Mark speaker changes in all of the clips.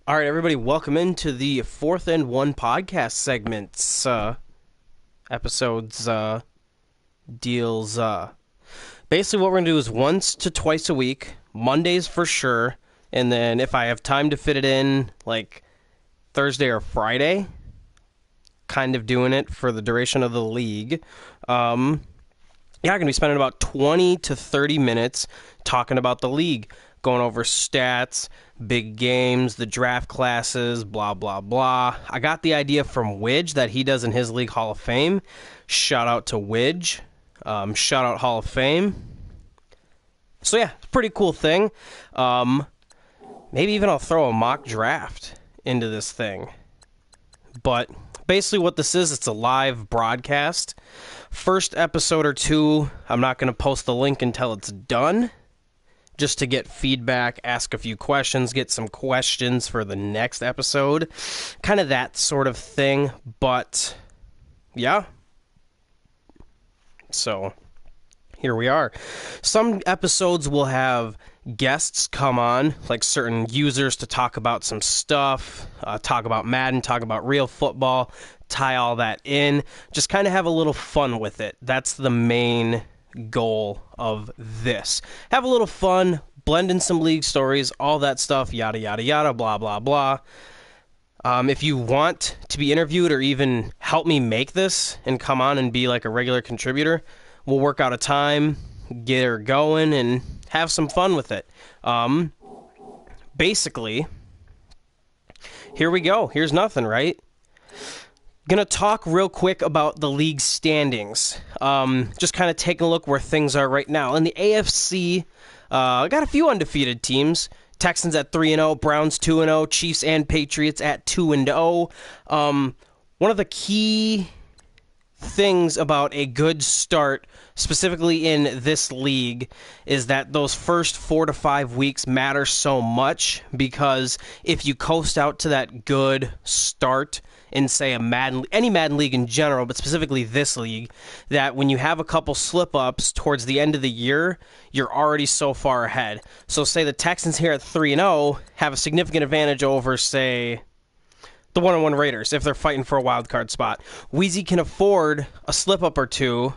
Speaker 1: All right, everybody, welcome into the 4th and 1 podcast segments, episodes, deals. Basically, what we're going to do is once to twice a week, Mondays for sure, and then if I have time to fit it in, like Thursday or Friday, kind of doing it for the duration of the league. I'm going to be spending about 20 to 30 minutes talking about the league, going over stats, big games, the draft classes, blah, blah, blah. I got the idea from Widge that he does in his League Hall of Fame. Shout out to Widge. Shout out Hall of Fame. So, yeah, it's a pretty cool thing. Maybe even I'll throw a mock draft into this thing. But basically what this is, it's a live broadcast. First episode or two, I'm not going to post the link until it's done, just to get feedback, ask a few questions, get some questions for the next episode. Kind of that sort of thing, but yeah. So here we are. Some episodes will have guests come on, like certain users, to talk about some stuff, talk about Madden, talk about real football, tie all that in, just kind of have a little fun with it. That's the main goal of this. Have a little fun, blend in some league stories, all that stuff, yada, yada, yada, blah, blah, blah. If you want to be interviewed or even help me make this and come on and be like a regular contributor, we'll work out a time, get her going, and have some fun with it. Basically, here we go. Here's nothing, right? Gonna talk real quick about the league standings. Just kind of taking a look where things are right now. In the AFC, got a few undefeated teams. Texans at 3-0, Browns 2-0, Chiefs and Patriots at 2-0. One of the key things about a good start, specifically in this league, is that those first 4 to 5 weeks matter so much, because if you coast out to that good start in, say, any Madden league in general, but specifically this league, that when you have a couple slip-ups towards the end of the year, you're already so far ahead. So say the Texans here at 3-0 have a significant advantage over, say, the 1-1 Raiders if they're fighting for a wild card spot. Weezy can afford a slip-up or two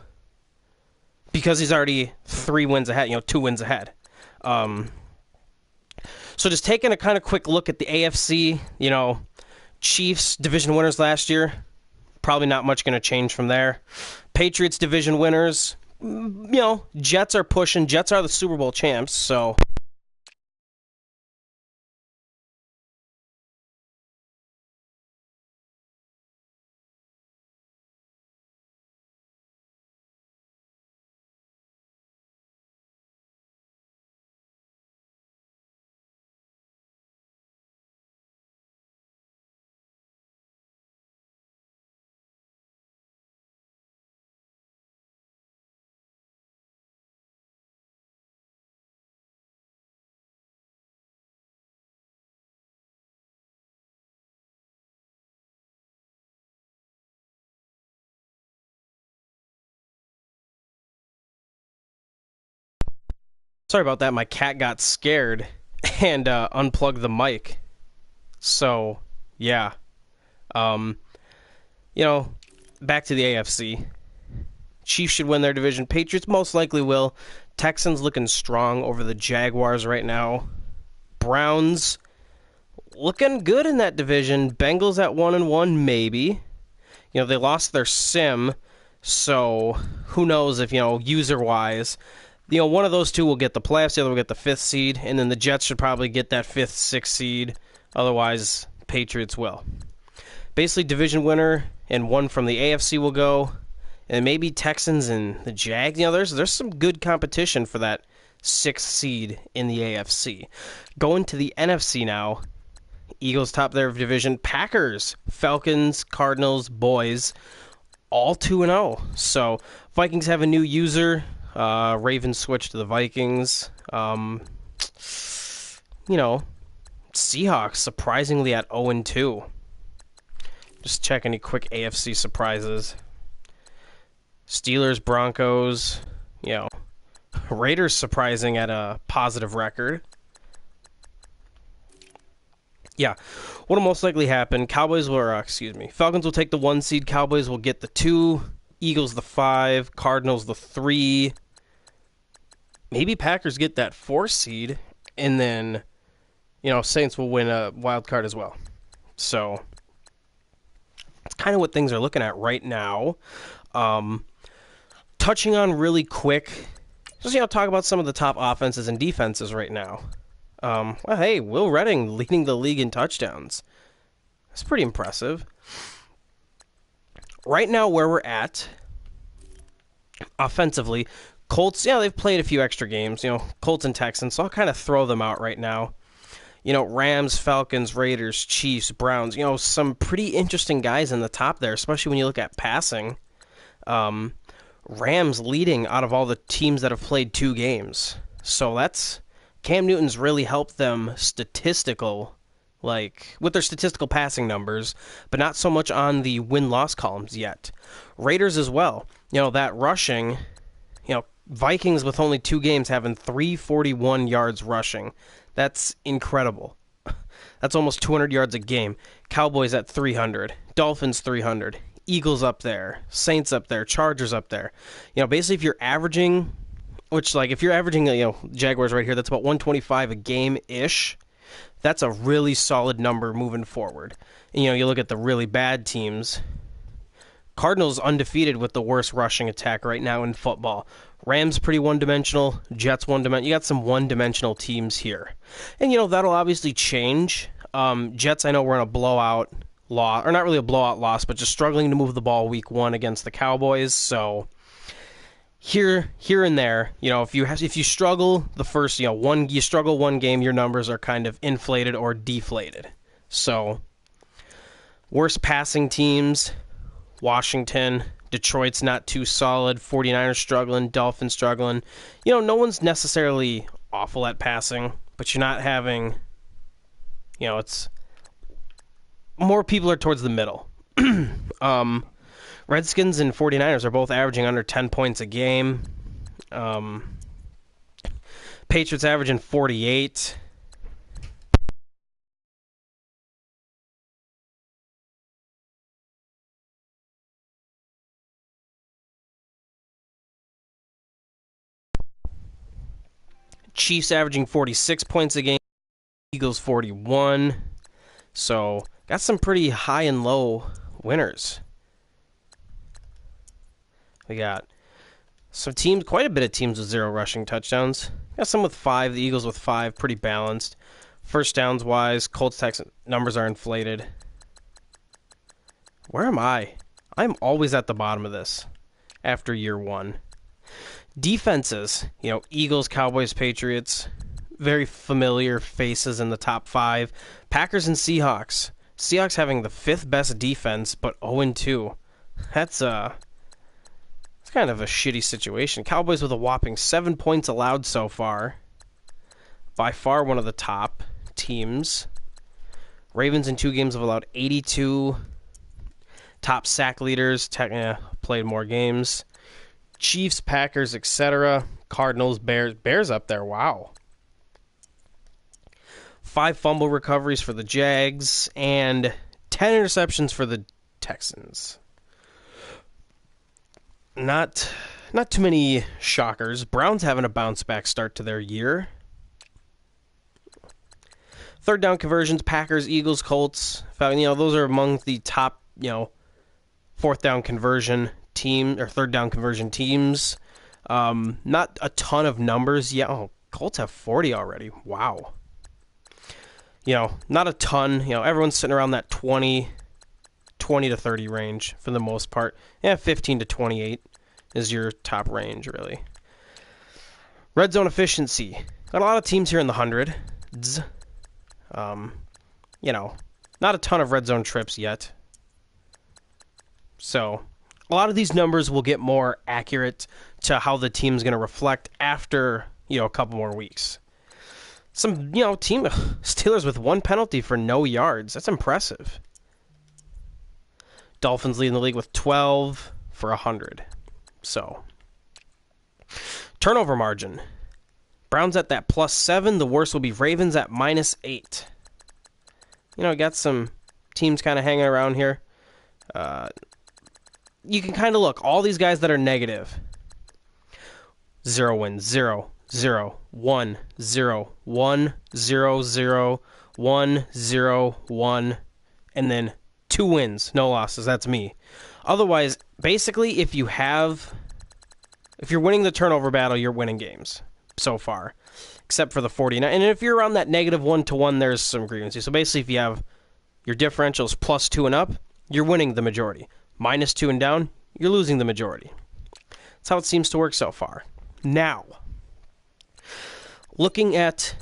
Speaker 1: because he's already 3 wins ahead, 2 wins ahead. So just taking a kind of quick look at the AFC, Chiefs division winners last year, probably not much going to change from there. Patriots division winners, Jets are pushing. Jets are the Super Bowl champs, so sorry about that. My cat got scared and unplugged the mic. So, yeah. Back to the AFC. Chiefs should win their division. Patriots most likely will. Texans looking strong over the Jaguars right now. Browns looking good in that division. Bengals at 1-1, maybe. They lost their sim, so who knows if, user-wise, one of those two will get the playoffs, the other will get the 5th seed, and then the Jets should probably get that 5th, 6th seed. Otherwise, Patriots will. Basically, division winner and one from the AFC will go, and maybe Texans and the Jags. There's some good competition for that 6th seed in the AFC. Going to the NFC now. Eagles top their division. Packers, Falcons, Cardinals, Boys, all 2-0. So Vikings have a new user. Ravens switch to the Vikings. Seahawks surprisingly at 0-2. Just check any quick AFC surprises. Steelers, Broncos, Raiders surprising at a positive record. Yeah. What'll most likely happen, Falcons will take the 1 seed, Cowboys will get the 2, Eagles the 5, Cardinals the 3. Maybe Packers get that 4 seed, and then, Saints will win a wild card as well. So, that's kind of what things are looking at right now. Touching on really quick, just, talk about some of the top offenses and defenses right now. Hey, Will Redding leading the league in touchdowns. That's pretty impressive. Right now, where we're at, offensively, Colts, they've played a few extra games, Colts and Texans, so I'll kind of throw them out right now. Rams, Falcons, Raiders, Chiefs, Browns, some pretty interesting guys in the top there, especially when you look at passing. Rams leading out of all the teams that have played 2 games. So that's... Cam Newton's really helped them with their statistical passing numbers, but not so much on the win-loss columns yet. Raiders as well. That rushing, Vikings with only 2 games having 341 yards rushing. That's incredible. That's almost 200 yards a game. Cowboys at 300. Dolphins 300. Eagles up there. Saints up there. Chargers up there. Basically if you're averaging... if you're averaging, Jaguars right here, that's about 125 a game-ish. That's a really solid number moving forward. And, you look at the really bad teams. Cardinals undefeated with the worst rushing attack right now in football. Rams pretty one-dimensional. Jets one-dimensional. You got some one-dimensional teams here. And, that'll obviously change. Jets, I know, were in a blowout loss. Or not really a blowout loss, but just struggling to move the ball week 1 against the Cowboys. So... Here and there, if you struggle the first, you struggle one game, your numbers are kind of inflated or deflated. So, worst passing teams, Washington, Detroit's not too solid, 49ers struggling, Dolphins struggling. No one's necessarily awful at passing, but you're not having, it's more people are towards the middle. Redskins and 49ers are both averaging under 10 points a game. Patriots averaging 48. Chiefs averaging 46 points a game. Eagles 41. So, got some pretty high and low winners. We got some teams, quite a bit of teams with 0 rushing touchdowns. Got some with 5, the Eagles with 5, pretty balanced. First downs wise, Colts Texans numbers are inflated. Where am I? I'm always at the bottom of this after year 1. Defenses, Eagles, Cowboys, Patriots, very familiar faces in the top 5. Packers and Seahawks. Seahawks having the 5th best defense, but 0-2. That's it's kind of a shitty situation. Cowboys with a whopping 7 points allowed so far. By far one of the top teams. Ravens in 2 games have allowed 82. Top sack leaders, played more games. Chiefs, Packers, etc. Cardinals, Bears up there. Wow. 5 fumble recoveries for the Jags and 10 interceptions for the Texans. Not too many shockers. Browns having a bounce back start to their year. 3rd down conversions, Packers, Eagles, Colts. Those are among the top, 4th down conversion team or 3rd down conversion teams. Not a ton of numbers yet. Oh, Colts have 40 already. Wow. Not a ton. Everyone's sitting around that 20 to 30 range for the most part. 15 to 28 is your top range, really. Red zone efficiency. Got a lot of teams here in the hundreds. Not a ton of red zone trips yet. So, a lot of these numbers will get more accurate to how the team's going to reflect after, a couple more weeks. Some, team Steelers with 1 penalty for no yards. That's impressive. Dolphins leading the league with 12 for 100. So, turnover margin. Browns at that +7. The worst will be Ravens at -8. got some teams kind of hanging around here. You can kind of look. All these guys that are negative. 0 wins, 0, 0, 1, 0, 1, 0, 0, 1, 0, 1, and then 2 wins, no losses. That's me. Otherwise, basically, if you're winning the turnover battle, you're winning games so far, except for the 49. And if you're around that negative 1-1, there's some grievances. So basically, if you have your differentials +2 and up, you're winning the majority. -2 and down, you're losing the majority. That's how it seems to work so far. Now, looking at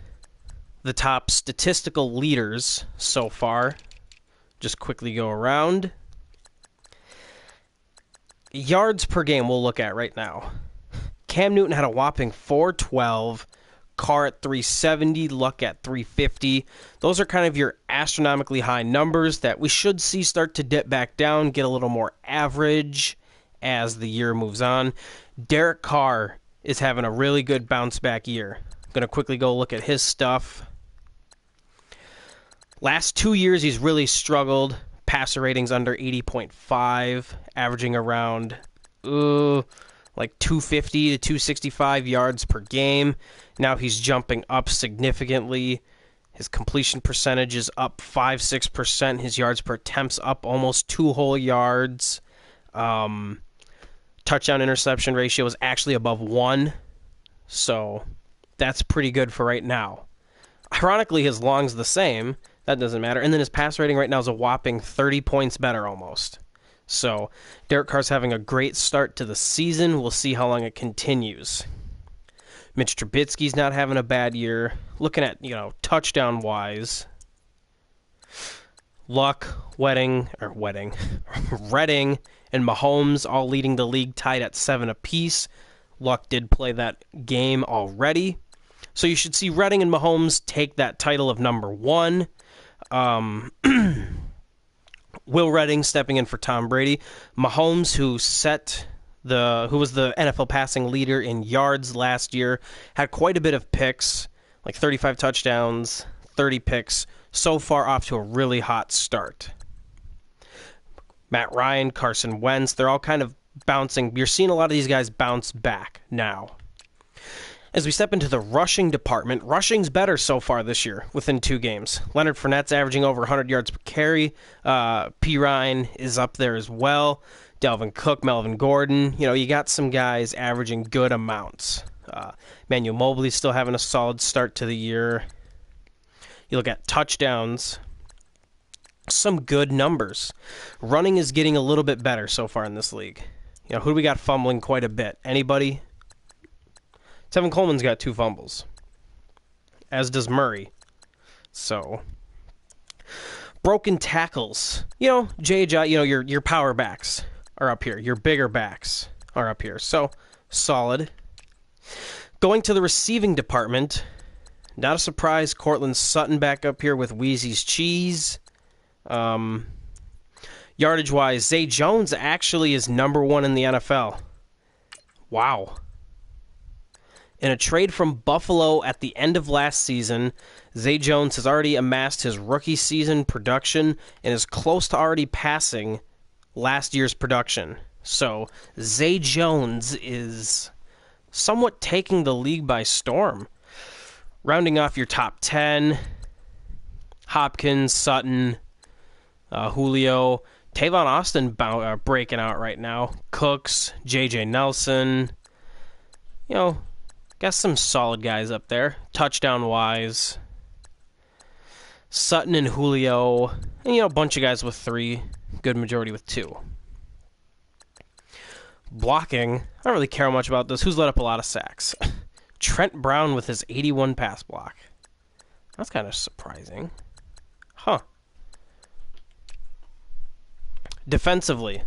Speaker 1: the top statistical leaders so far, just quickly go around. Yards per game we'll look at right now. Cam Newton had a whopping 412, Carr at 370, Luck at 350. Those are kind of your astronomically high numbers that we should see start to dip back down, get a little more average as the year moves on. Derek Carr is having a really good bounce back year. I'm going to quickly go look at his stuff. Last 2 years, he's really struggled. Passer ratings under 80.5, averaging around like 250 to 265 yards per game. Now he's jumping up significantly. His completion percentage is up 5-6%. His yards per attempt's up almost 2 whole yards. Touchdown interception ratio is actually above 1. So that's pretty good for right now. Ironically, his long's the same. That doesn't matter. And then his pass rating right now is a whopping 30 points better almost. So Derek Carr's having a great start to the season. We'll see how long it continues. Mitch Trubisky's not having a bad year. Looking at, touchdown-wise, Luck, Redding, and Mahomes all leading the league tied at 7 apiece. Luck did play that game already. So you should see Redding and Mahomes take that title of number 1. Will Redding stepping in for Tom Brady. Mahomes, who was the NFL passing leader in yards last year, had quite a bit of picks, like 35 touchdowns, 30 picks. So far off to a really hot start. Matt Ryan, Carson Wentz, they're all kind of bouncing. You're seeing a lot of these guys bounce back now. As we step into the rushing department, rushing's better so far this year within 2 games. Leonard Fournette's averaging over 100 yards per carry. P. Ryan is up there as well. Dalvin Cook, Melvin Gordon. You got some guys averaging good amounts. Manuel Mobley's still having a solid start to the year. You look at touchdowns, some good numbers. Running is getting a little bit better so far in this league. Who do we got fumbling quite a bit? Anybody? Tevin Coleman's got 2 fumbles, as does Murray. So, broken tackles. J.J., your power backs are up here. Your bigger backs are up here. So, solid. Going to the receiving department, not a surprise, Cortland Sutton back up here with Wheezy's Cheese. Yardage-wise, Zay Jones actually is number 1 in the NFL. Wow. In a trade from Buffalo at the end of last season, Zay Jones has already amassed his rookie season production and is close to already passing last year's production. So, Zay Jones is somewhat taking the league by storm. Rounding off your top 10, Hopkins, Sutton, Julio, Tavon Austin breaking out right now, Cooks, J.J. Nelson, got some solid guys up there, touchdown-wise. Sutton and Julio, and, a bunch of guys with 3, good majority with 2. Blocking, I don't really care much about this. Who's let up a lot of sacks? Trent Brown with his 81 pass block. That's kind of surprising. Huh. Defensively,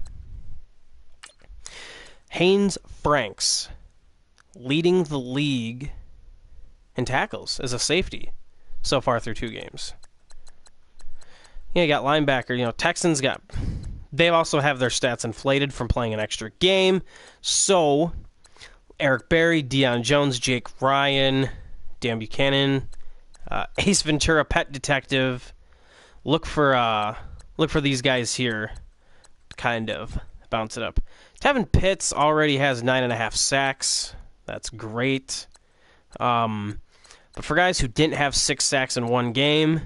Speaker 1: Haynes Franks leading the league in tackles as a safety so far through 2 games. You got linebacker. Texans they also have their stats inflated from playing an extra game. So, Eric Berry, Deion Jones, Jake Ryan, Dan Buchanan, Ace Ventura, Pet Detective, Look for these guys here, kind of bounce it up. Tevin Pitts already has 9.5 sacks. That's great. But for guys who didn't have 6 sacks in one game,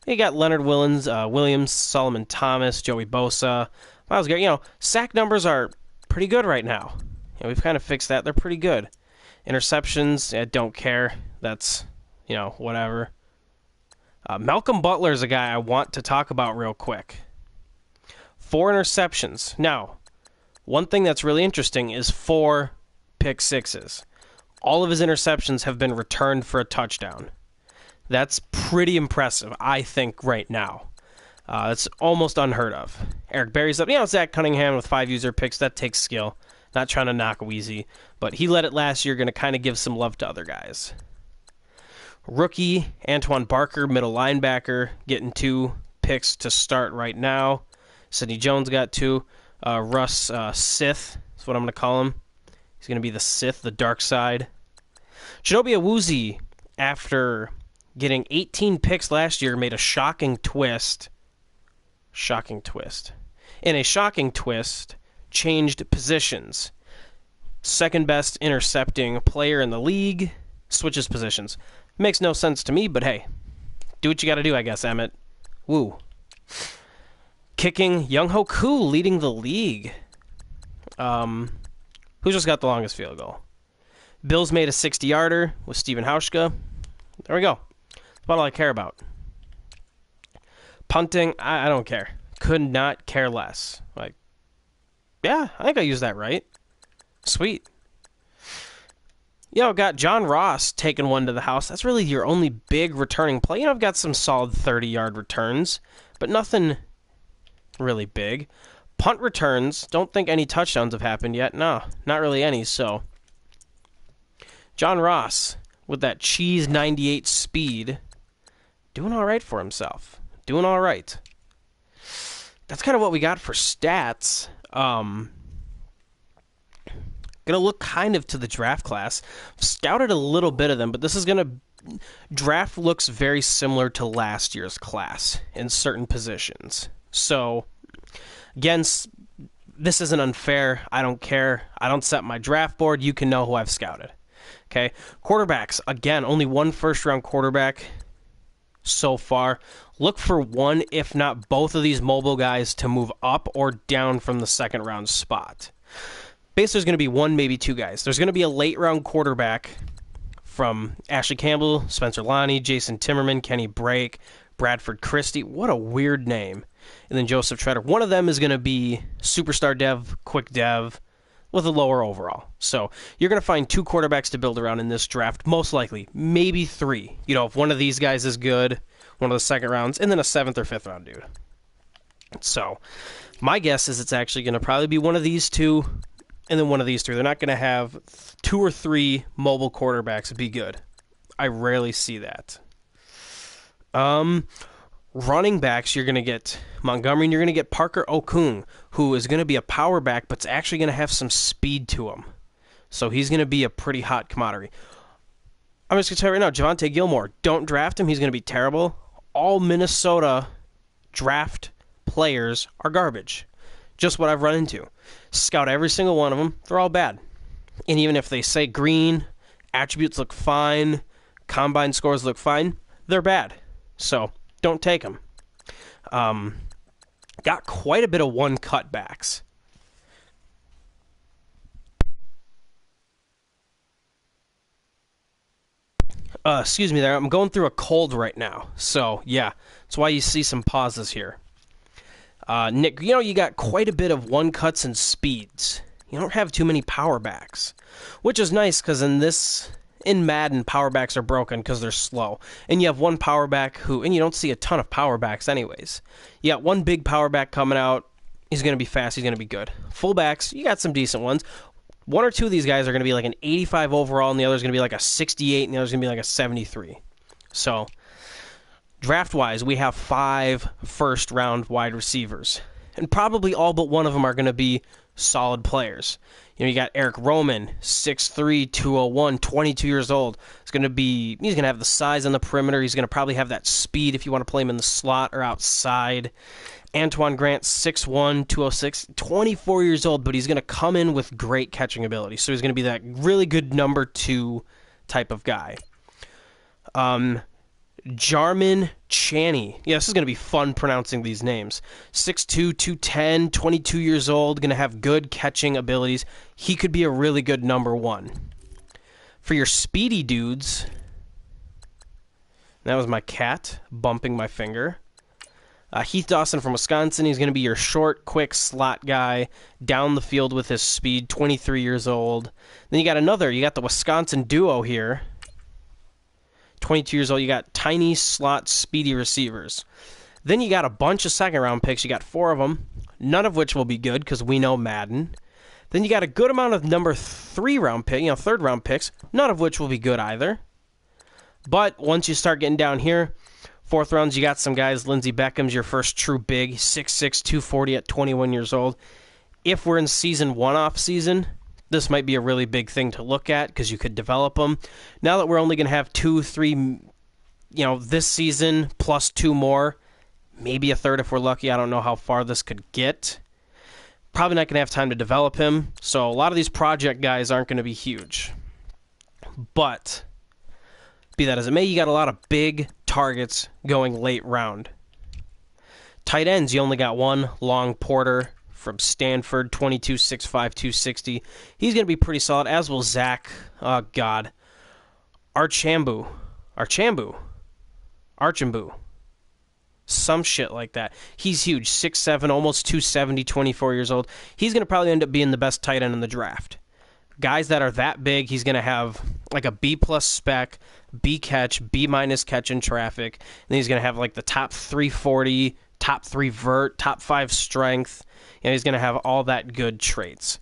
Speaker 1: you got Leonard Williams, Solomon Thomas, Joey Bosa, Myles Garrett. You know, sack numbers are pretty good right now. You know, we've kind of fixed that. They're pretty good. Interceptions, I don't care. That's, you know, whatever. Malcolm Butler is a guy I want to talk about real quick. 4 interceptions. Now, one thing that's really interesting is 4 pick sixes. All of his interceptions have been returned for a touchdown. That's pretty impressive, I think, right now. That's almost unheard of. Eric Berry's up. You know, Zach Cunningham with 5 user picks. That takes skill. Not trying to knock Weezy, but he led it last year. Going to kind of give some love to other guys. Rookie Antoine Barker, middle linebacker, getting 2 picks to start right now. Sidney Jones got 2. Russ Sith is what I'm going to call him. He's going to be the Sith, the dark side. Chidobe Awuzie, after getting 18 picks last year, made a shocking twist. In a shocking twist, changed positions. Second best intercepting player in the league, switches positions. Makes no sense to me, but hey, do what you got to do, I guess, Emmett. Woo. Kicking, Younghoe Koo leading the league. Who just got the longest field goal? Bills made a 60-yarder with Steven Hauschka. There we go. That's about all I care about. Punting, I don't care. Could not care less. Like, yeah, I think I used that right. Sweet. You know, got John Ross taking one to the house. That's really your only big returning play. You know, I've got some solid 30-yard returns, but nothing really big. Punt returns, don't think any touchdowns have happened yet. No, not really any, so. John Ross, with that cheese 98 speed, doing all right for himself. Doing all right. That's kind of what we got for stats. Gonna look kind of to the draft class. Scouted a little bit of them, but this is gonna... Draft looks very similar to last year's class in certain positions. So, again, this isn't unfair. I don't care. I don't set my draft board. You can know who I've scouted. Okay, quarterbacks. Again, only 1 first-round quarterback so far. Look for one, if not both of these mobile guys to move up or down from the second-round spot. Basically, there's going to be 1, maybe 2 guys. There's going to be a late-round quarterback from Ashley Campbell, Spencer Lonnie, Jason Timmerman, Kenny Brake, Bradford Christie. What a weird name. And then Joseph Treader. One of them is going to be superstar dev, quick dev, with a lower overall. So you're going to find 2 quarterbacks to build around in this draft, most likely. Maybe 3. You know, if one of these guys is good, one of the second rounds, and then a 7th or 5th round dude. So my guess is it's actually going to probably be one of these 2, and then one of these 3. They're not going to have 2 or 3 mobile quarterbacks be good. I rarely see that. Running backs, you're going to get Montgomery, and you're going to get Parker Okung, who is going to be a power back, but it's actually going to have some speed to him. So he's going to be a pretty hot commodity. I'm just going to tell you right now, Javonte Gilmore, don't draft him. He's going to be terrible. All Minnesota draft players are garbage. Just what I've run into. Scout every single one of them. They're all bad. And even if they say green, attributes look fine, combine scores look fine, they're bad. So don't take them. Got quite a bit of 1 cutbacks. Excuse me there. I'm going through a cold right now. So, yeah. That's why you see some pauses here. Nick, you know, you got quite a bit of 1 cuts and speeds. You don't have too many power backs. Which is nice because in Madden, power backs are broken because they're slow. And you have 1 power back and you don't see a ton of power backs anyways. You got 1 big power back coming out. He's going to be fast. He's going to be good. Fullbacks, you got some decent ones. 1 or 2 of these guys are going to be like an 85 overall, and the other is going to be like a 68, and the other is going to be like a 73. So, draft-wise, we have 5 first-round wide receivers. and probably all but one of them are going to be solid players. You got Eric Roman, 6'3", 201, 22 years old. He's going to have the size on the perimeter. He's going to probably have that speed if you want to play him in the slot or outside. Antoine Grant, 6'1", 206, 24 years old, but he's going to come in with great catching ability. So he's going to be that really good number 2 type of guy. Jarman Chaney. Yeah, this is going to be fun pronouncing these names. 6'2", 210, 22 years old, going to have good catching abilities. He could be a really good number 1. For your speedy dudes, that was my cat bumping my finger. Heath Dawson from Wisconsin. He's going to be your short, quick slot guy, down the field with his speed, 23 years old. Then you got the Wisconsin duo here. 22 years old, you got tiny slot speedy receivers. Then you got a bunch of second-round picks. You got 4 of them, none of which will be good because we know Madden. Then you got a good amount of number 3-round pick, third-round picks, none of which will be good either. But once you start getting down here, 4th rounds, you got some guys. Lindsey Beckham's your first true big, 6'6", 240 at 21 years old. If we're in season 1 off season, this might be a really big thing to look at because you could develop them. Now that we're only going to have 2, 3, this season plus 2 more, maybe a third if we're lucky. I don't know how far this could get. Probably not going to have time to develop him. So a lot of these project guys aren't going to be huge. But be that as it may, you got a lot of big targets going late round. Tight ends, you only got one. Long Porter from Stanford, 22, 6'5", 260. He's going to be pretty solid, as will Zach. Oh, God. Archambault. Some shit like that. He's huge, 6'7", almost 270, 24 years old. He's going to probably end up being the best tight end in the draft. Guys that are that big, he's going to have like a B-plus spec, B catch, B-minus catch in traffic. And then he's going to have like the top 340, top 3 vert, top 5 strength. And he's going to have all that good traits.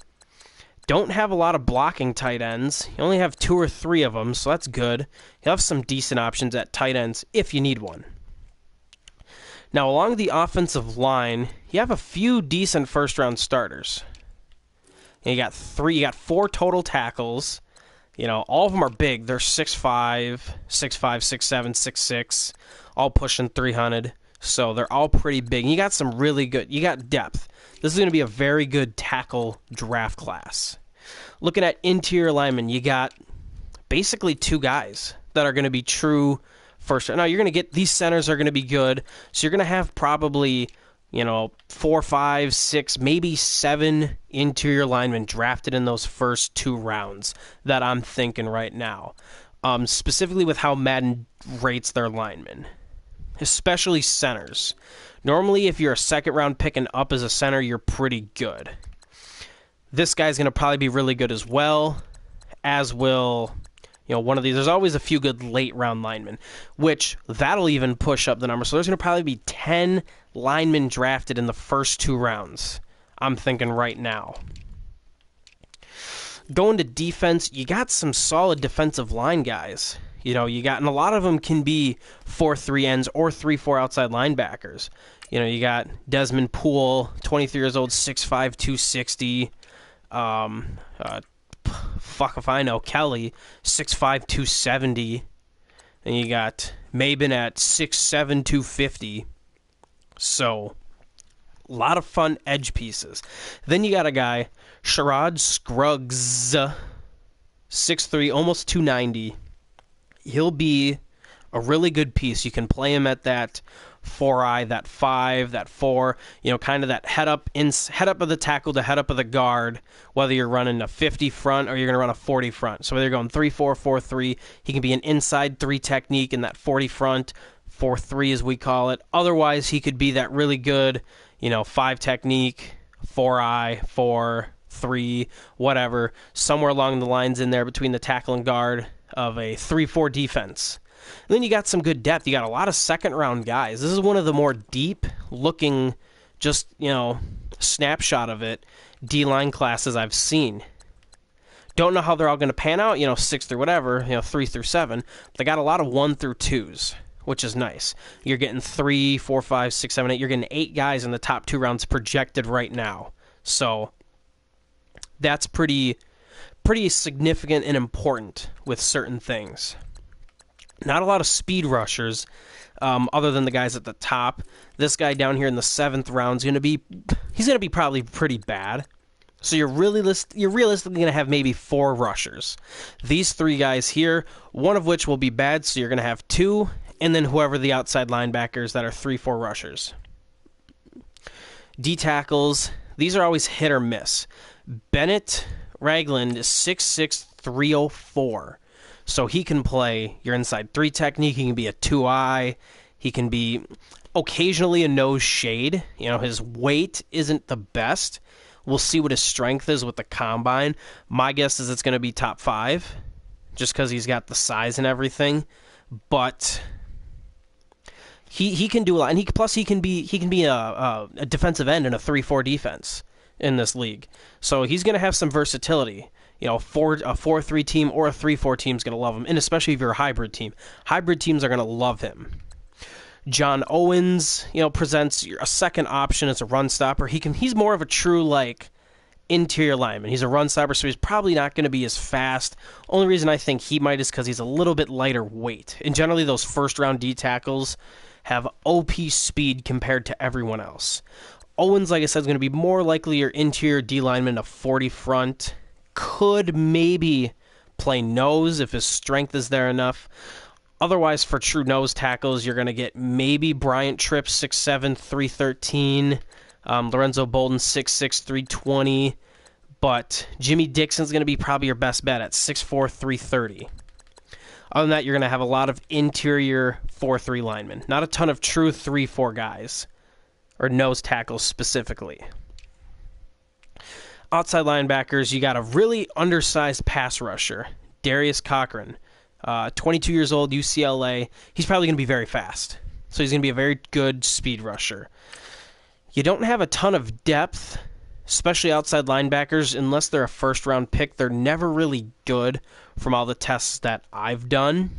Speaker 1: Don't have a lot of blocking tight ends. You only have 2 or 3 of them, so that's good. You'll have some decent options at tight ends if you need one. Now, along the offensive line, you have a few decent first-round starters. And you got 4 total tackles. All of them are big. They're 6'5", 6'7", 6'6", all pushing 300. So they're all pretty big. And you got some really good, you got depth. This is going to be a very good tackle draft class. Looking at interior linemen, you got basically 2 guys that are going to be true first. Now, you're going to get, these centers are going to be good. So you're going to have probably 4, 5, 6, maybe 7 interior linemen drafted in those first 2 rounds that I'm thinking right now. Specifically with how Madden rates their linemen, especially centers. Normally, if you're a second round pick and up as a center, you're pretty good. This guy's going to probably be really good as well, as will one of these. There's always a few good late round linemen, which that'll even push up the number. So there's going to probably be 10 linemen drafted in the first 2 rounds, I'm thinking right now. Going to defense, you got some solid defensive line guys. And a lot of them can be 4-3 ends or 3-4 outside linebackers. You got Desmond Poole, 23 years old, 6'5", 260. Fuck if I know. Kelly, 6'5", 270. And you got Mabin at 6'7", 250. So, a lot of fun edge pieces. Then you got a guy, Sherrod Scruggs, 6'3", almost 290. He'll be a really good piece. You can play him at that 4-eye, that 5, that 4, kind of that head up of the tackle to head up of the guard, whether you're running a 50 front or you're going to run a 40 front. So whether you're going 3-4, 4-3, he can be an inside 3 technique in that 40 front, 4-3 as we call it. Otherwise, he could be that really good, 5 technique, 4-eye, 4-3, whatever, somewhere along the lines in there between the tackle and guard of a 3-4 defense. And then you got some good depth. You got a lot of second-round guys. This is one of the more deep-looking, just, snapshot of it, D-line classes I've seen. Don't know how they're all going to pan out, 6 through whatever, 3 through 7. They got a lot of 1 through 2s, which is nice. You're getting 3, 4, 5, 6, 7, 8. You're getting 8 guys in the top 2 rounds projected right now. So that's pretty significant and important with certain things. Not a lot of speed rushers, other than the guys at the top. This guy down here in the 7th round is going to be probably pretty bad. So you're realistically going to have maybe 4 rushers. These 3 guys here, one of which will be bad, so you're going to have 2, and then whoever the outside linebackers that are 3, 4 rushers. D tackles, these are always hit or miss. Bennett Ragland is 6'6", 304. So he can play your inside 3 technique. He can be a 2-eye. He can be occasionally a nose shade. His weight isn't the best. We'll see what his strength is with the combine. My guess is it's going to be top 5, just because he's got the size and everything. But he can do a lot, and he can be a defensive end in a 3-4 defense in this league. So he's going to have some versatility. A 4-3 team or a 3-4 team is going to love him, and especially if you're a hybrid team. Hybrid teams are going to love him. John Owens, presents a second option as a run stopper. He's more of a true interior lineman. He's a run stopper, so he's probably not going to be as fast. Only reason I think he might is because he's a little bit lighter weight. And generally, those first round D tackles have OP speed compared to everyone else. Owens, like I said, is going to be more likely your interior D lineman, a 40 front. Could maybe play nose if his strength is there enough. Otherwise, for true nose tackles, you're going to get maybe Bryant Tripp, 6'7", 313. Lorenzo Bolden, 6'6", 320. But Jimmy Dixon's going to be probably your best bet at 6'4", 330. Other than that, you're going to have a lot of interior 4-3 linemen. Not a ton of true 3-4 guys, or nose tackles specifically. Outside linebackers, you got a really undersized pass rusher, Darius Cochran. 22 years old, UCLA. He's probably going to be very fast. So he's going to be a very good speed rusher. You don't have a ton of depth, especially outside linebackers, unless they're a first-round pick. They're never really good from all the tests that I've done.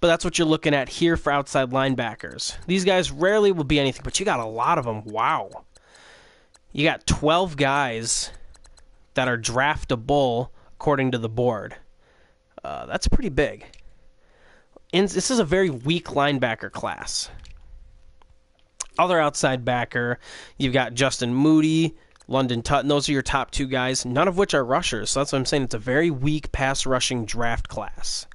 Speaker 1: But that's what you're looking at here for outside linebackers. These guys rarely will be anything, but you got a lot of them. Wow. You got 12 guys that are draftable according to the board. That's pretty big. And this is a very weak linebacker class. Other outside backer, you've got Justin Moody, London Tutton. Those are your top 2 guys, none of which are rushers. So that's what I'm saying. It's a very weak pass rushing draft class.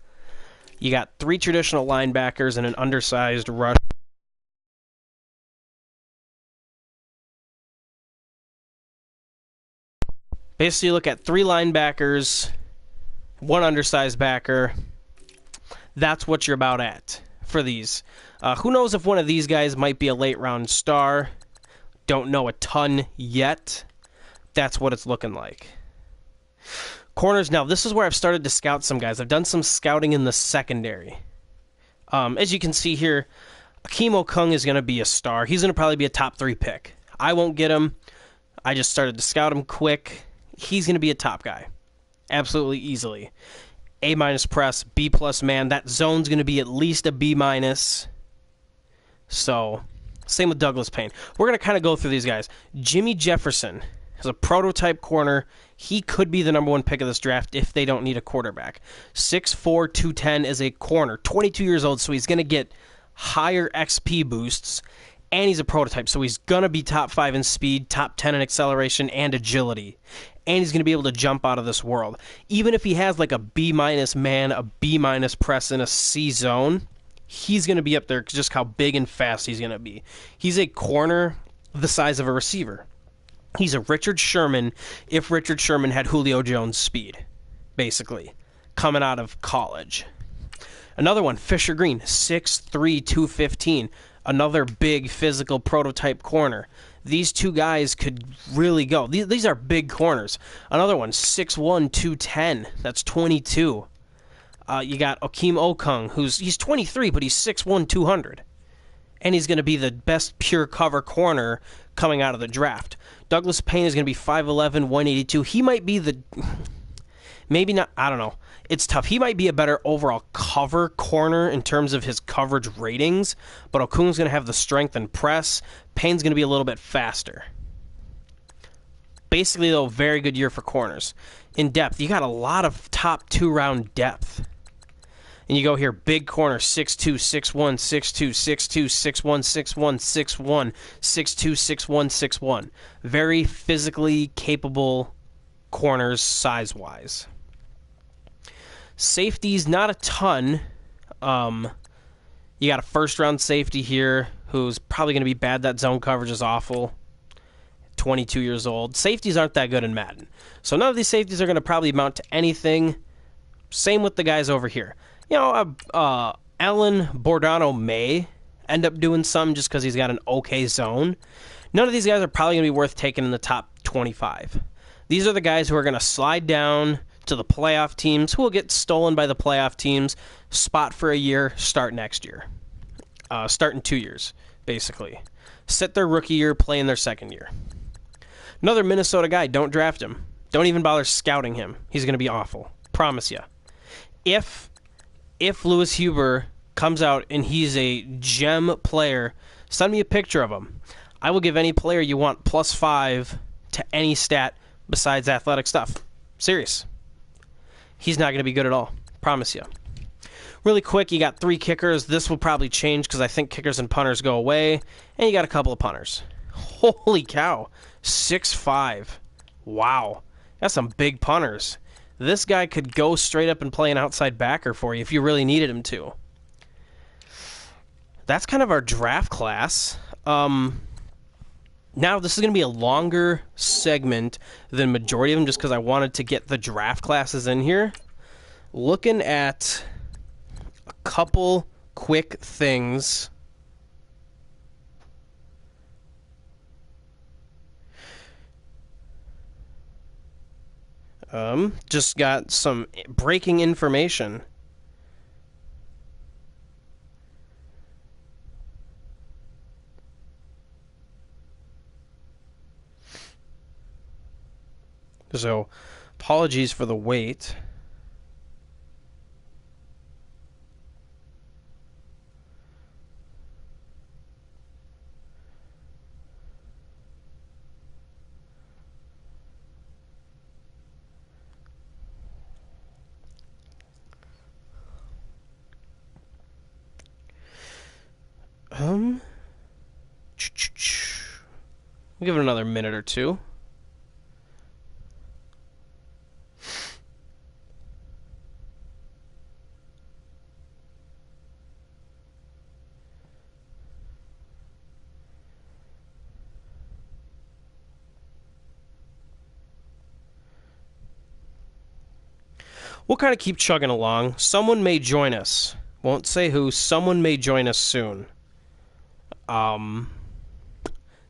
Speaker 1: You got 3 traditional linebackers and an undersized rush. Basically, you look at 3 linebackers, 1 undersized backer. That's what you're about at for these. Who knows if one of these guys might be a late round star. Don't know a ton yet. That's what it's looking like. Corners, now this is where I've started to scout some guys. I've done some scouting in the secondary. As you can see here, Akeem Okung is going to be a star. He's going to probably be a top 3 pick. I won't get him. I just started to scout him quick. He's going to be a top guy. Absolutely easily. A- press, B+ man. That zone's going to be at least a B-. So, same with Douglas Payne. We're going to kind of go through these guys. Jimmy Jefferson is a prototype corner. He could be the number 1 pick of this draft if they don't need a quarterback. 6'4", 210 is a corner. 22 years old, so he's going to get higher XP boosts. And he's a prototype, so he's going to be top 5 in speed, top 10 in acceleration and agility. And he's going to be able to jump out of this world. Even if he has like a B- man, a B- press, in a C zone, he's going to be up there just how big and fast he's going to be. He's a corner the size of a receiver. He's a Richard Sherman if Richard Sherman had Julio Jones' speed, basically, coming out of college. Another one, Fisher Green, 6'3", 215. Another big physical prototype corner. These 2 guys could really go. These are big corners. Another one, 6'1", 210. That's 22. You got Akeem Okung, he's 23, but he's 6'1", 200. And he's going to be the best pure cover corner coming out of the draft. Douglas Payne is going to be 5'11", 182. He might be Maybe not. I don't know. It's tough. He might be a better overall cover corner in terms of his coverage ratings, but Okun's going to have the strength and press. Payne's going to be a little bit faster. Basically, though, very good year for corners. In depth, you got a lot of top 2-round depth. And you go here, big corner, 6'2", 6'1", 6'2", 6'2", 6'1", 6'1", 6'1", 6'2", 6'1", 6'1". Very physically capable corners size-wise. Safeties, not a ton. You got a first-round safety here who's probably going to be bad. That zone coverage is awful. 22 years old. Safeties aren't that good in Madden. So none of these safeties are going to probably amount to anything. Same with the guys over here. Alan Bordano may end up doing some just because he's got an okay zone. None of these guys are probably going to be worth taking in the top 25. These are the guys who are going to slide down to the playoff teams, who will get stolen by the playoff teams, spot for a year, start next year. Start in 2 years, basically. Sit their rookie year, play in their second year. Another Minnesota guy, don't draft him. Don't even bother scouting him. He's going to be awful. Promise you. If Lewis Huber comes out and he's a gem player, send me a picture of him. I will give any player you want +5 to any stat besides athletic stuff. Serious. He's not going to be good at all. Promise you. Really quick, you got 3 kickers. This will probably change because I think kickers and punters go away. And you got a couple of punters. Holy cow. 6'5". Wow. That's some big punters. This guy could go straight up and play an outside backer for you if you really needed him to. That's kind of our draft class. Now, this is going to be a longer segment than majority of them just because I wanted to get the draft classes in here. Looking at a couple quick things. Just got some breaking information. So, apologies for the wait. We'll give it another minute or two. We'll kind of keep chugging along. Someone may join us. Won't say who. Someone may join us soon.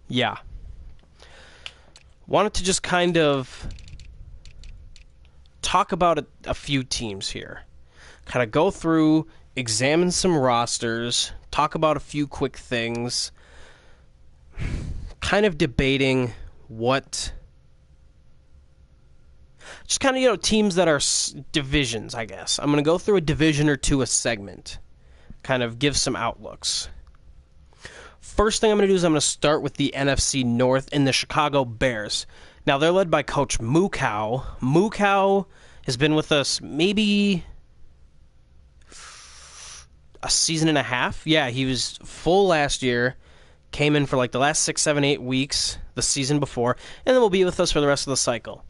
Speaker 1: Yeah. Wanted to just kind of talk about a few teams here. Kind of go through, examine some rosters, talk about a few quick things. Kind of debating what... Just kind of, teams that are divisions, I guess. I'm going to go through a division or two a segment. Kind of give some outlooks. First thing I'm going to do is I'm going to start with the NFC North and the Chicago Bears. Now, they're led by Coach Mukau. Mukau has been with us maybe a season and a half. Yeah, he was full last year. Came in for like the last 6, 7, 8 weeks the season before. And then will be with us for the rest of the cycle.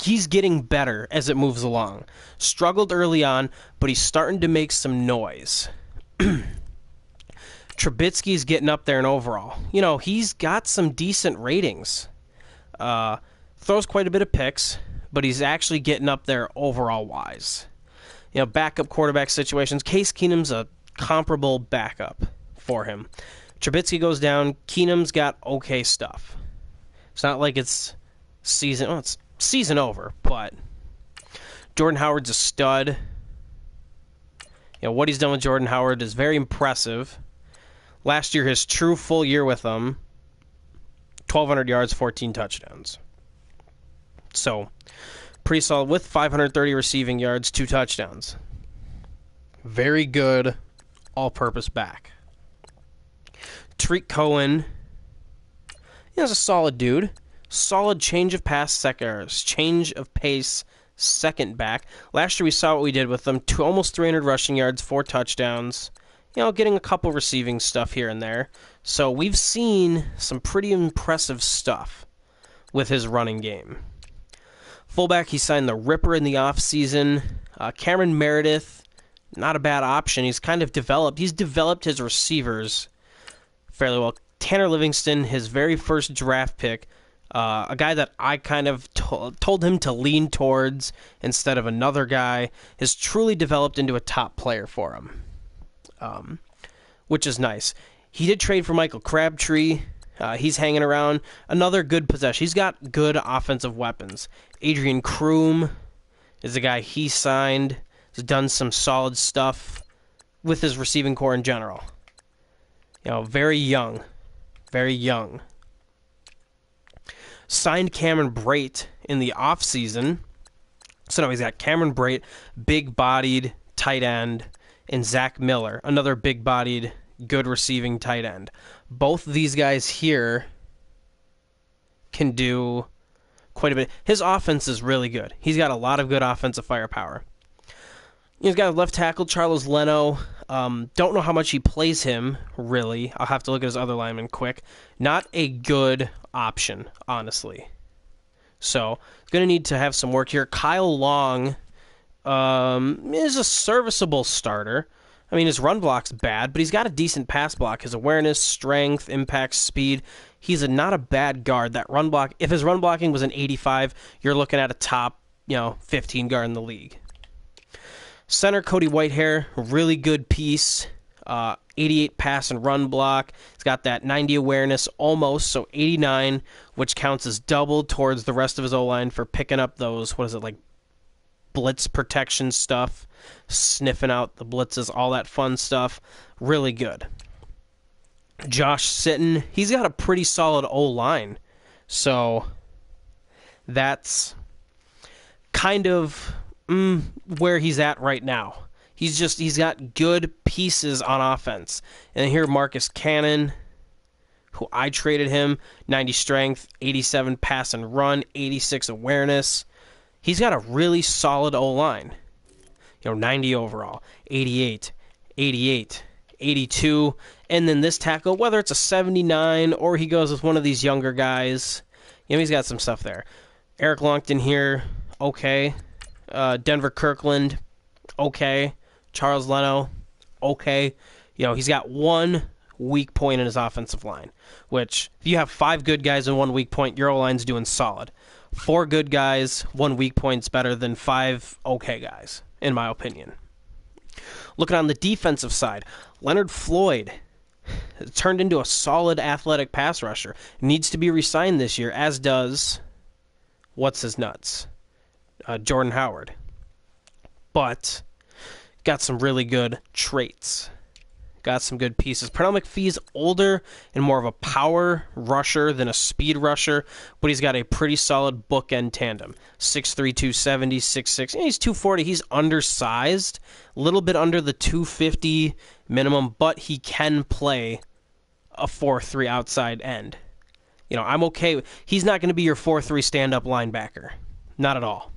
Speaker 1: He's getting better as it moves along. Struggled early on, but he's starting to make some noise. Trubisky's getting up there in overall. He's got some decent ratings. Throws quite a bit of picks, but he's actually getting up there overall-wise. Backup quarterback situations. Case Keenum's a comparable backup for him. Trubisky goes down. Keenum's got okay stuff. It's not like it's season... Oh, it's season over, but Jordan Howard's a stud. What he's done with Jordan Howard is very impressive. Last year, his true full year with them, 1,200 yards, 14 touchdowns. So, Pretty solid with 530 receiving yards, 2 touchdowns. Very good all-purpose back. Tariq Cohen is a solid dude. Solid change of pace second back. Last year we saw what we did with them. Almost 300 rushing yards, 4 touchdowns. Getting a couple receiving stuff here and there. So we've seen some pretty impressive stuff with his running game. Fullback, he signed the Ripper in the offseason. Cameron Meredith, not a bad option. He's developed his receivers fairly well. Tanner Livingston, his very first draft pick, a guy that I kind of told him to lean towards instead of another guy, has truly developed into a top player for him, which is nice. He did trade for Michael Crabtree. He's hanging around. Another good possession. He's got good offensive weapons. Adrian Kroom is the guy he signed. Has done some solid stuff with his receiving core in general. Very young. Very young. Signed Cameron Brate in the offseason. So now he's got Cameron Brate, big-bodied tight end, and Zach Miller, another big-bodied, good receiving tight end. Both of these guys here can do quite a bit. His offense is really good. He's got a lot of good offensive firepower. He's got a left tackle, Charles Leno. Don't know how much he plays him, really. I'll have to look at his other lineman quick. Not a good option, honestly. So, going to need to have some work here. Kyle Long is a serviceable starter. I mean, his run block's bad, but he's got a decent pass block. His awareness, strength, impact, speed. He's not a bad guard. That run block, if his run blocking was an 85, you're looking at a top, 15 guard in the league. Center Cody Whitehair, really good piece. 88 pass and run block. He's got that 90 awareness almost, so 89, which counts as double towards the rest of his O-line for picking up those, blitz protection stuff, sniffing out the blitzes, all that fun stuff. Really good. Josh Sitton, he's got a pretty solid O-line, so that's kind of where he's at right now. He's got good pieces on offense. And here Marcus Cannon, who I traded him, 90 strength, 87 pass and run, 86 awareness. He's got a really solid O-line. 90 overall, 88, 88, 82. And then this tackle, whether it's a 79 or he goes with one of these younger guys, he's got some stuff there. Eric Longton here, okay. Denver Kirkland, okay. Charles Leno, okay. He's got one weak point in his offensive line, which if you have 5 good guys and 1 weak point, your O-line's doing solid. 4 good guys, 1 weak point's better than 5 okay guys, in my opinion. Looking on the defensive side, Leonard Floyd turned into a solid athletic pass rusher. Needs to be re-signed this year, as does Jordan Howard. But got some really good traits. Got some good pieces. Pernell McPhee's older and more of a power rusher than a speed rusher, but he's got a pretty solid bookend tandem. 6'3", 270, 6'6". He's 240. He's undersized, a little bit under the 250 minimum, but he can play a 4-3 outside end. I'm okay. He's not going to be your 4-3 stand-up linebacker. Not at all.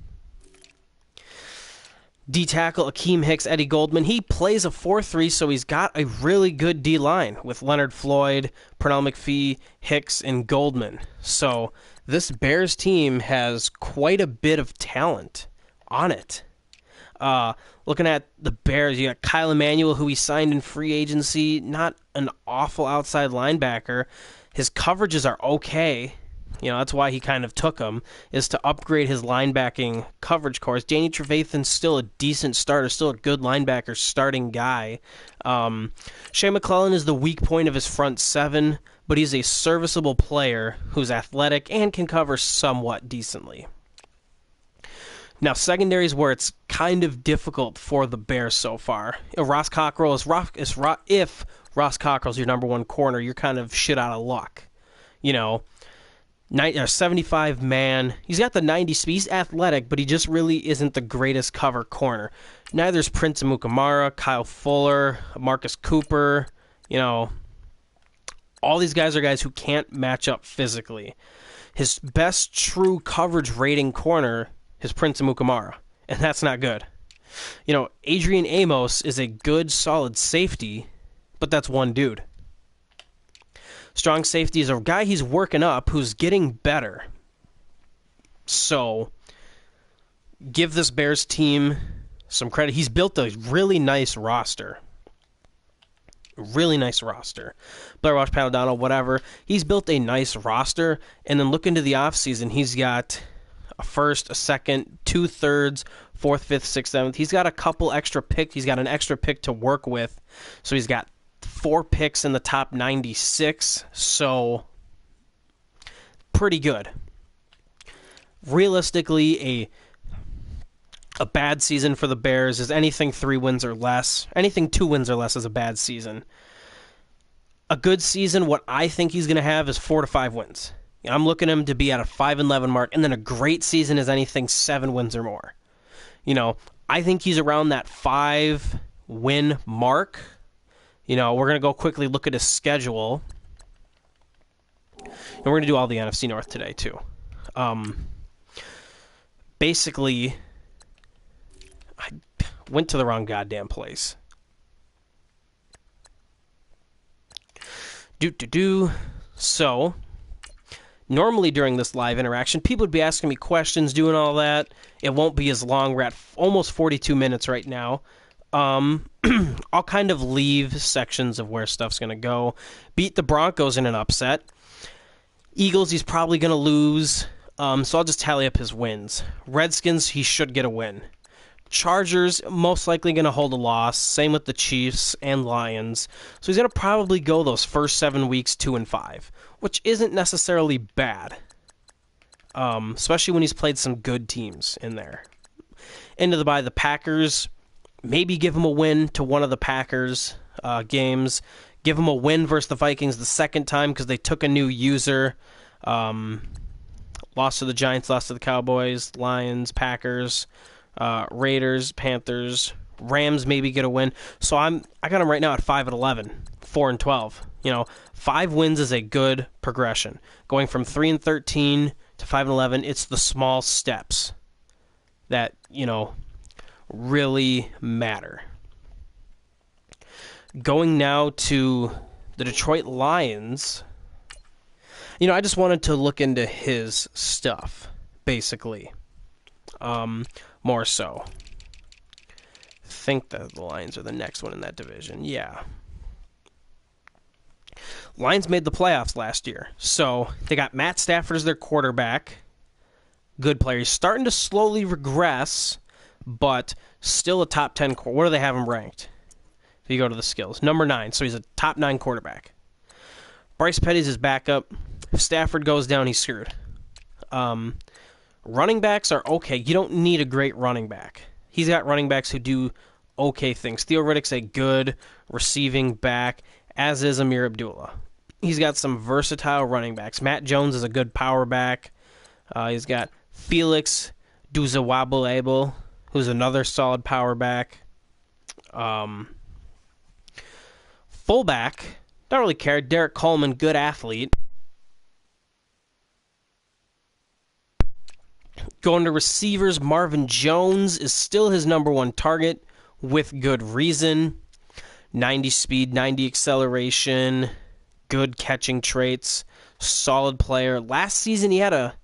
Speaker 1: D-tackle, Akeem Hicks, Eddie Goldman. He plays a 4-3, so he's got a really good D-line with Leonard Floyd, Pernell McPhee, Hicks, and Goldman. So this Bears team has quite a bit of talent on it. Looking at the Bears, you got Kyle Emanuel, who he signed in free agency. Not an awful outside linebacker. His coverages are okay. That's why he kind of took him, is to upgrade his linebacking coverage course. Danny Trevathan's still a decent starter, still a good linebacker starting guy. Shea McClellan is the weak point of his front 7, but he's a serviceable player who's athletic and can cover somewhat decently. Now, secondary is where it's kind of difficult for the Bears so far. If Ross Cockrell's your number 1 corner, you're kind of shit out of luck. 75 man. He's got the 90 speed. He's athletic, but he just really isn't the greatest cover corner. Neither is Prince Amukamara, Kyle Fuller, Marcus Cooper. All these guys are guys who can't match up physically. His best true coverage rating corner is Prince Amukamara, and that's not good. Adrian Amos is a good, solid safety, but that's one dude. Strong safety is a guy he's working up who's getting better. So, give this Bears team some credit. He's built a really nice roster. Really nice roster. Blair Walsh, Paladano, whatever. He's built a nice roster, and then look into the offseason. He's got a first, a second, 2/3, 4th, 5th, 6th, 7th. He's got a couple extra picks. He's got an extra pick to work with. So he's got 4 picks in the top 96. So pretty good. Realistically, a bad season for the Bears is anything 3 wins or less. Anything 2 wins or less is a bad season. A good season, what I think he's going to have is 4 to 5 wins. I'm looking at him to be at a 5-11 mark, and then a great season is anything 7 wins or more. I think he's around that 5-win mark. We're going to go quickly look at his schedule. And we're going to do all the NFC North today, too. Basically, I went to the wrong goddamn place. So, normally during this live interaction, people would be asking me questions, doing all that. It won't be as long. We're at almost 42 minutes right now. I'll kind of leave sections of where stuff's going to go. Beat the Broncos in an upset. Eagles, he's probably going to lose. So I'll just tally up his wins. Redskins, he should get a win. Chargers, most likely going to hold a loss. Same with the Chiefs and Lions. So he's going to probably go those first 7 weeks 2-5, which isn't necessarily bad. Especially when he's played some good teams in there. Into the bye, the Packers, maybe give him a win to one of the Packers games. Give him a win versus the Vikings the second time because they took a new user. Lost to the Giants, lost to the Cowboys, Lions, Packers, Raiders, Panthers, Rams maybe get a win. So I got him right now at 5-11, 4-12. 5 wins is a good progression. Going from 3-13 to 5-11, it's the small steps that, really matter. Going now to the Detroit Lions. I just wanted to look into his stuff, basically. More so. I think that the Lions are the next one in that division. Yeah. Lions made the playoffs last year. So they got Matt Stafford as their quarterback. Good player. He's starting to slowly regress, but still a top 10. What do they have him ranked? If you go to the skills. Number 9. So he's a top 9 quarterback. Bryce Petty's his backup. If Stafford goes down, he's screwed. Running backs are okay. You don't need a great running back. He's got running backs who do okay things. Theo Riddick's a good receiving back, as is Amir Abdullah. He's got some versatile running backs. Matt Jones is a good power back. He's got Felix Duzawabulable, who's another solid power back. Fullback, don't really care. Derek Coleman, good athlete. Going to receivers, Marvin Jones is still his number 1 target with good reason. 90 speed, 90 acceleration, good catching traits, solid player. Last season he had a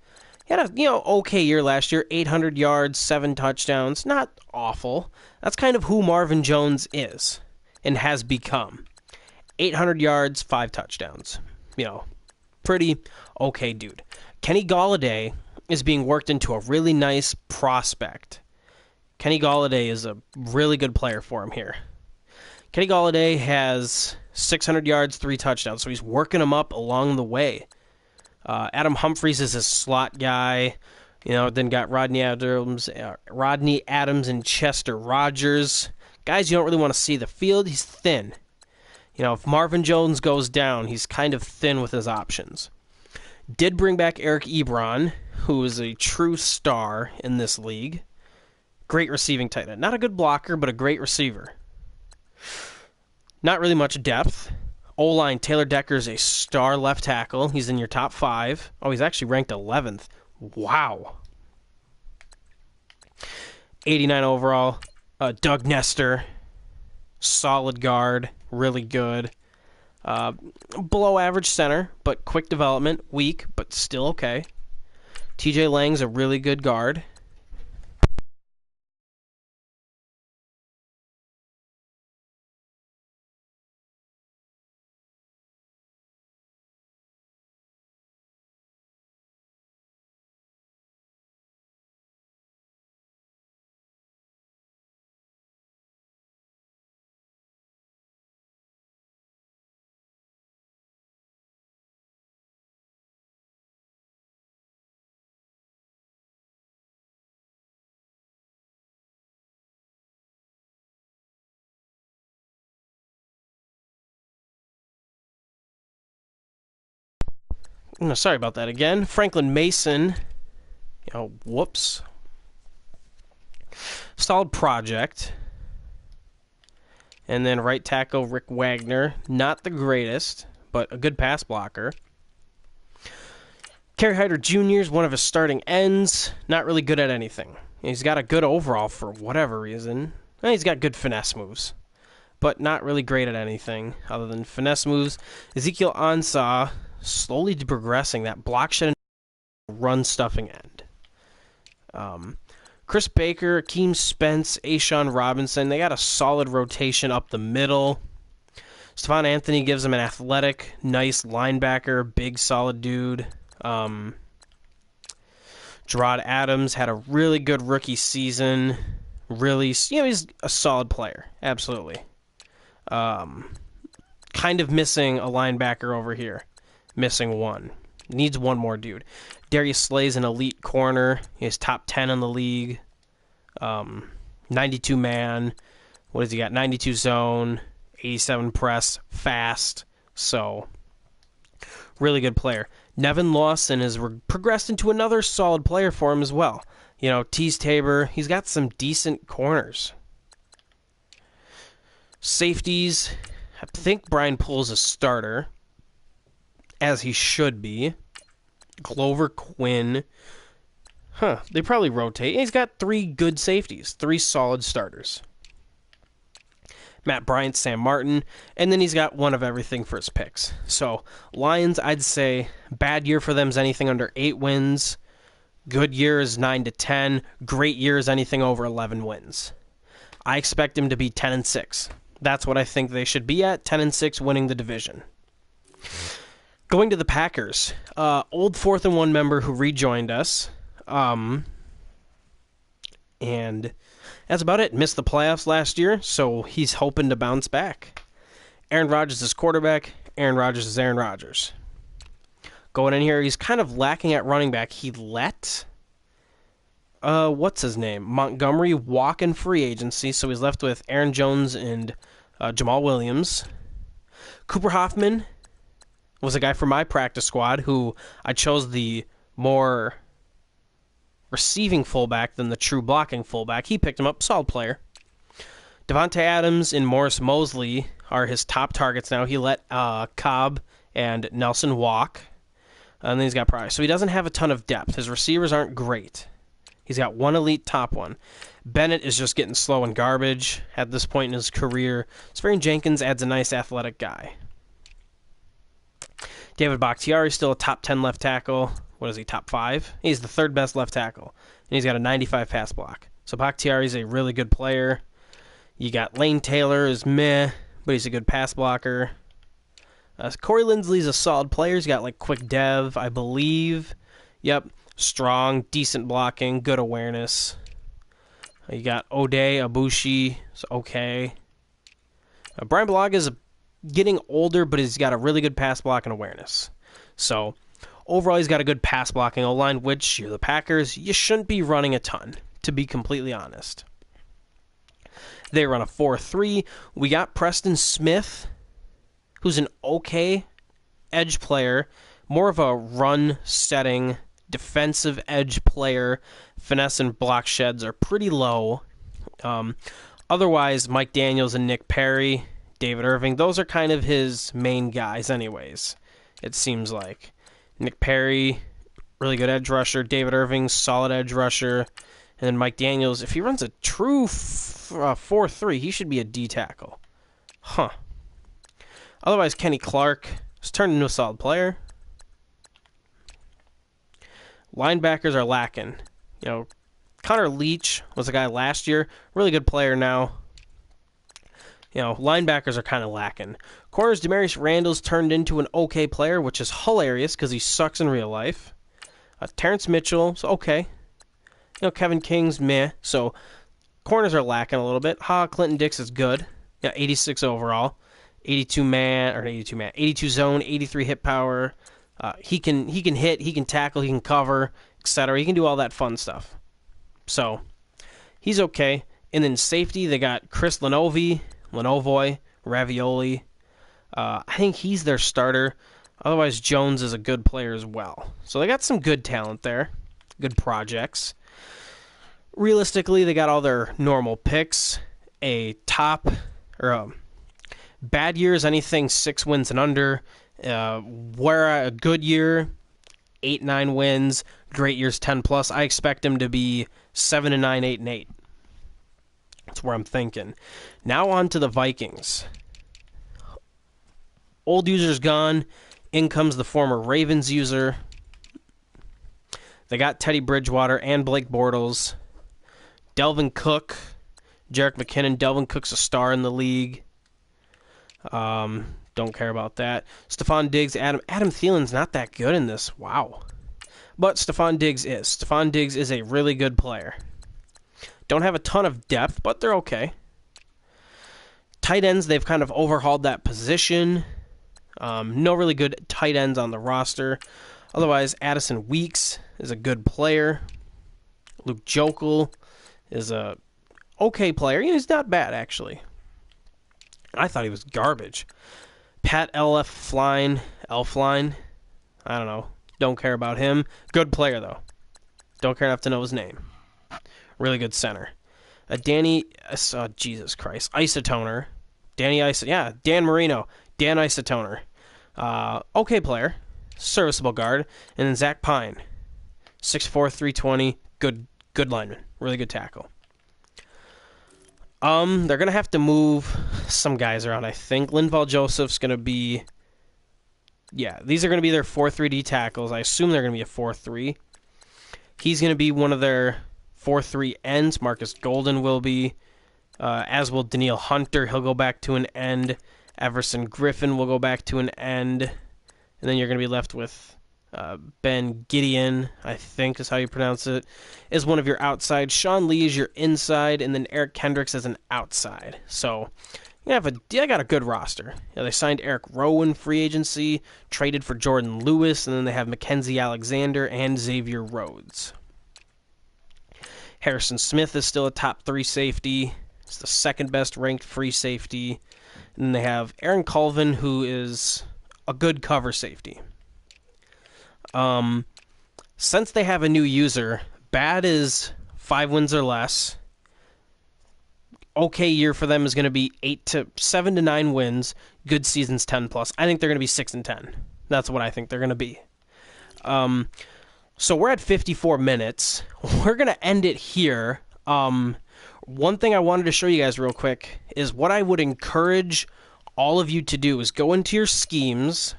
Speaker 1: okay year last year, 800 yards, 7 touchdowns. Not awful. That's kind of who Marvin Jones is and has become. 800 yards, 5 touchdowns. Pretty okay dude. Kenny Golladay is being worked into a really nice prospect. Kenny Golladay is a really good player for him here. Kenny Golladay has 600 yards, 3 touchdowns, so he's working him up along the way. Adam Humphries is his slot guy. Then got Rodney Adams and Chester Rogers. Guys you don't really want to see the field. He's thin. If Marvin Jones goes down, he's kind of thin with his options. Did bring back Eric Ebron, who is a true star in this league. Great receiving tight end. Not a good blocker, but a great receiver. Not really much depth. O-line, Taylor Decker's a star left tackle. He's in your top 5. Oh, he's actually ranked 11th. Wow. 89 overall. Doug Nestor, solid guard, really good. Below average center, but quick development. Weak, but still okay. TJ Lang's a really good guard. No, sorry about that again. Franklin Mason. Whoops. Solid project. And then right tackle Rick Wagner. Not the greatest, but a good pass blocker. Kerry Hyder Jr. is one of his starting ends. Not really good at anything. He's got a good overall for whatever reason. He's got good finesse moves, but not really great at anything other than finesse moves. Ezekiel Ansah, slowly progressing that block shed and run stuffing end. Chris Baker, Akeem Spence, Ashawn Robinson, they got a solid rotation up the middle. Stephon Anthony gives them an athletic, nice linebacker, big, solid dude. Gerard Adams had a really good rookie season. Really, he's a solid player. Absolutely. Kind of missing a linebacker over here. Missing one. Needs one more dude. Darius Slay's an elite corner. He's top 10 in the league. 92 man. What has he got? 92 zone. 87 press. Fast. So, really good player. Nevin Lawson has progressed into another solid player for him as well. Tease Tabor, he's got some decent corners. Safeties, I think Brian Poole's a starter, as he should be. Glover Quinn. They probably rotate. He's got 3 good safeties, 3 solid starters. Matt Bryant, Sam Martin, and then he's got one of everything for his picks. So, Lions, I'd say, bad year for them is anything under 8 wins. Good year is 9 to 10. Great year is anything over 11 wins. I expect him to be 10-6. That's what I think they should be at, 10-6, winning the division. Going to the Packers, old 4th and 1 member who rejoined us, and that's about it. Missed the playoffs last year, so he's hoping to bounce back. Aaron Rodgers is quarterback. Aaron Rodgers is Aaron Rodgers. Going in here, he's kind of lacking at running back. He let, what's his name? Montgomery walk in free agency, so he's left with Aaron Jones and Jamal Williams. Cooper Hoffman was a guy from my practice squad who I chose the more receiving fullback than the true blocking fullback. He picked him up, solid player. Devontae Adams and Morris Mosley are his top targets now. He let Cobb and Nelson walk. And then he's got Price. So he doesn't have a ton of depth. His receivers aren't great. He's got one elite top one. Bennett is just getting slow and garbage at this point in his career. Swearing Jenkins adds a nice athletic guy. David Bakhtiari is still a top 10 left tackle. What is he, top 5? He's the 3rd best left tackle. And he's got a 95 pass block. So Bakhtiari is a really good player. You got Lane Taylor is meh, but he's a good pass blocker. Corey Lindsley's a solid player. He's got quick dev, I believe. Yep, strong, decent blocking, good awareness. You got O'Day, Abushi, it's okay. Brian Bulaga is getting older, but he's got a really good pass block and awareness. So, overall, he's got a good pass blocking O-line, which, you're the Packers, you shouldn't be running a ton, to be completely honest. They run a 4-3. We got Preston Smith, who's an okay edge player, more of a run-setting defensive edge player. Finesse and block sheds are pretty low. Otherwise, Mike Daniels and Nick Perry, David Irving, those are kind of his main guys anyways, it seems like. Nick Perry, really good edge rusher. David Irving, solid edge rusher. And then Mike Daniels, if he runs a true 4-3, he should be a D tackle. Huh. Otherwise, Kenny Clark has turned into a solid player. Linebackers are lacking. You know, Connor Leach was a guy last year. Really good player now. You know, linebackers are kind of lacking. Corners, Demarius Randall's turned into an okay player, which is hilarious because he sucks in real life. Terrence Mitchell's okay. You know, Kevin King's meh. So, corners are lacking a little bit. Clinton Dix is good. Yeah, 86 overall. 82 zone, 83 hit power. He can hit, he can tackle, he can cover, etc. He can do all that fun stuff. So, he's okay. And then safety, they got Chris Lenovoy, Ravioli. I think he's their starter. Otherwise, Jones is a good player as well. So they got some good talent there. Good projects. Realistically, they got all their normal picks. Bad years, anything 6 wins and under. Where a good year, 8-9 wins. Great years, 10+. I expect him to be 7-9, 8-8. That's where I'm thinking. Now on to the Vikings. Old user's gone. In comes the former Ravens user. They got Teddy Bridgewater and Blake Bortles. Delvin Cook, Jerick McKinnon. Delvin Cook's a star in the league. Don't care about that. Stephon Diggs, Adam Thielen's not that good in this. Wow. But Stephon Diggs is. Stephon Diggs is a really good player. Don't have a ton of depth, but they're okay. Tight ends, they've kind of overhauled that position. No really good tight ends on the roster. Otherwise, Addison Weeks is a good player. Luke Jokel is a okay player. You know, he's not bad, actually. I thought he was garbage. Pat Elflein, I don't know. Don't care about him. Good player, though. Don't care enough to know his name. Really good center. Jesus Christ. Isotoner. Dan Marino. Dan Isotoner. Okay player. Serviceable guard. And then Zach Pine. 6'4", 320. Good lineman. Really good tackle. They're going to have to move some guys around, I think. Linval Joseph's going to be... Yeah, these are going to be their 4-3D tackles. I assume they're going to be a 4-3. He's going to be one of their 4-3 ends. Marcus Golden will be, as will Daniil Hunter. He'll go back to an end. Everson Griffin will go back to an end. And then you're going to be left with Ben Gideon, I think is how you pronounce it, is one of your outside. Sean Lee is your inside, and then Eric Kendricks is an outside. So they got a good roster. They signed Eric Rowe free agency, traded for Jordan Lewis, and then they have Mackenzie Alexander and Xavier Rhodes. Harrison Smith is still a top 3 safety. He's the second best ranked free safety. And then they have Aaron Colvin, who is a good cover safety. Since they have a new user, bad is 5 wins or less. Okay year for them is going to be 7 to 9 wins. Good season's 10+. I think they're going to be 6-10. That's what I think they're going to be. So we're at 54 minutes. We're going to end it here. One thing I wanted to show you guys real quick is what I would encourage all of you to do is go into your schemes.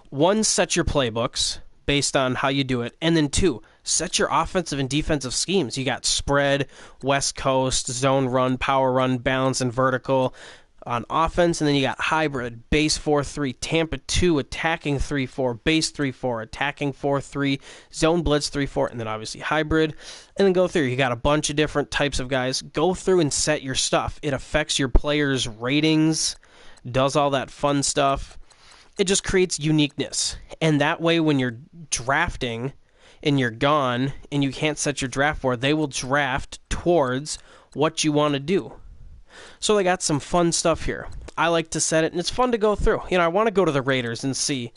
Speaker 1: 1, set your playbooks based on how you do it. And then 2, set your offensive and defensive schemes. You got spread, West Coast, zone run, power run, balance, and vertical on offense. And then you got hybrid, base 4-3, Tampa 2, attacking 3-4, base 3-4, attacking 4-3, zone blitz 3-4, and then obviously hybrid. And then go through. You got a bunch of different types of guys. Go through and set your stuff. It affects your players' ratings, does all that fun stuff. It just creates uniqueness. And that way when you're drafting and you're gone and you can't set your draft board, they will draft towards what you want to do. So they got some fun stuff here. I like to set it, and it's fun to go through. I want to go to the Raiders and see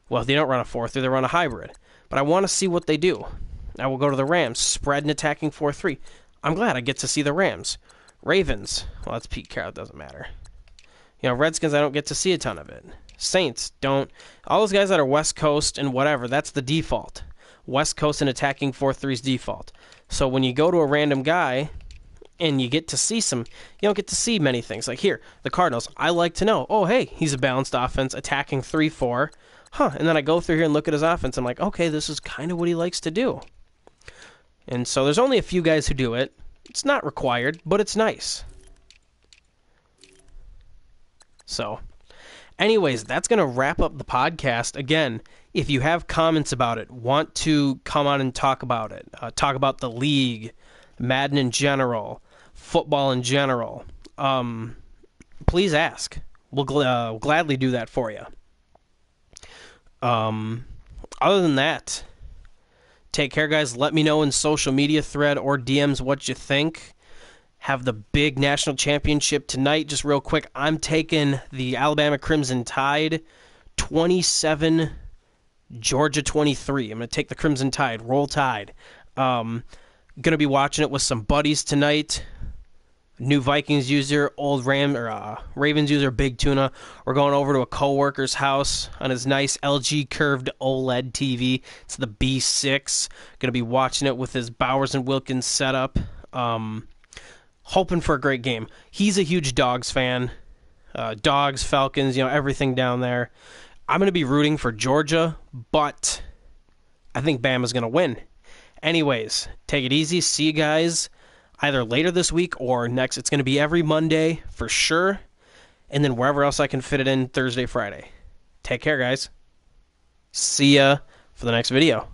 Speaker 1: Well, they don't run a 4-3, they run a hybrid. But I want to see what they do. I will go to the Rams, spread and attacking 4-3. I'm glad I get to see the Rams. Ravens, well, that's Pete Carroll, it doesn't matter. Redskins, I don't get to see a ton of it. Saints, don't. All those guys that are West Coast and whatever, that's the default. West Coast and attacking 4-3 is default. So when you go to a random guy and you get to see some, you don't get to see many things. Like here, the Cardinals, I like to know, oh, hey, he's a balanced offense, attacking 3-4. And then I go through here and look at his offense. I'm like, okay, this is kind of what he likes to do. And so there's only a few guys who do it. It's not required, but it's nice. So, anyways, that's going to wrap up the podcast. Again, if you have comments about it, want to come on and talk about it, talk about the league, Madden in general, football in general, please ask. We'll gladly do that for you. Other than that, take care, guys. Let me know in social media thread or DMs what you think. Have the big national championship tonight. Just real quick, I'm taking the Alabama Crimson Tide, 27, Georgia 23. I'm going to take the Crimson Tide. Roll Tide. Going to be watching it with some buddies tonight. New Vikings user, old Ravens user, Big Tuna. We're going over to a coworker's house on his nice LG curved OLED TV. It's the B6. Going to be watching it with his Bowers and Wilkins setup. Hoping for a great game. He's a huge Dogs fan. Dogs, Falcons, everything down there. I'm going to be rooting for Georgia, but I think Bama's going to win. Anyways, take it easy. See you guys either later this week or next. It's going to be every Monday for sure, and then wherever else I can fit it in, Thursday, Friday. Take care, guys. See ya for the next video.